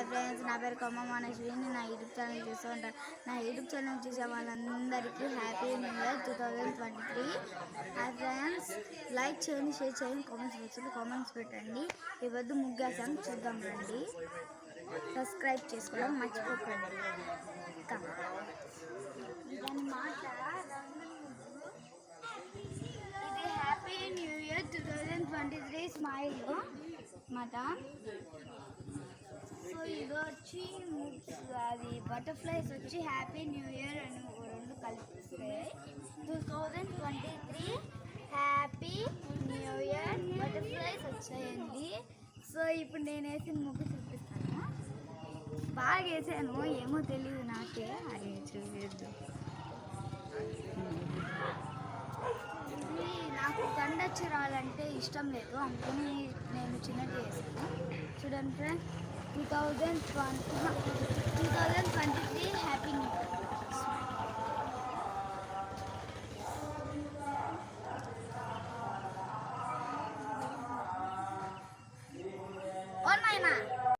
Hi friends, నా పేరు కొమ్మ మనశ్విని. నా యూట్యూబ్ ఛానల్ చూస్తూ ఉంటాను. నా యూట్యూబ్ ఛానల్ చూసే వాళ్ళందరికీ happy new year 2023. Hi friends, like చేయండి, షేర్ చేయండి, కామెంట్స్ పెట్టండి. ఈ వద్దు ముగ్గేసాను, చూద్దాం రండి. సబ్స్క్రైబ్ చేసుకోవడం మర్చిపోకండి. ఇదన్నమాట ఇది హ్యాపీ న్యూ ఇయర్ 2023 స్మైల్ మాట. సో ఇది వచ్చి అది బటర్ఫ్లైస్ వచ్చి హ్యాపీ న్యూ ఇయర్ అని రెండు కల్పిస్తాయి. 2023 హ్యాపీ న్యూ ఇయర్ బటర్ఫ్లైస్ వచ్చాయండి. సో ఇప్పుడు నేను వేసిన ముగ్గు చూపిస్తాను. బాగా వేసాను, ఏమో తెలియదు నాకే. అది చూపిద్దు. నాకు దండచ్చరాలంటే ఇష్టం లేదు, అందుకని నేను చిన్నది వేసాను. చూడండి ఫ్రెండ్స్, 2023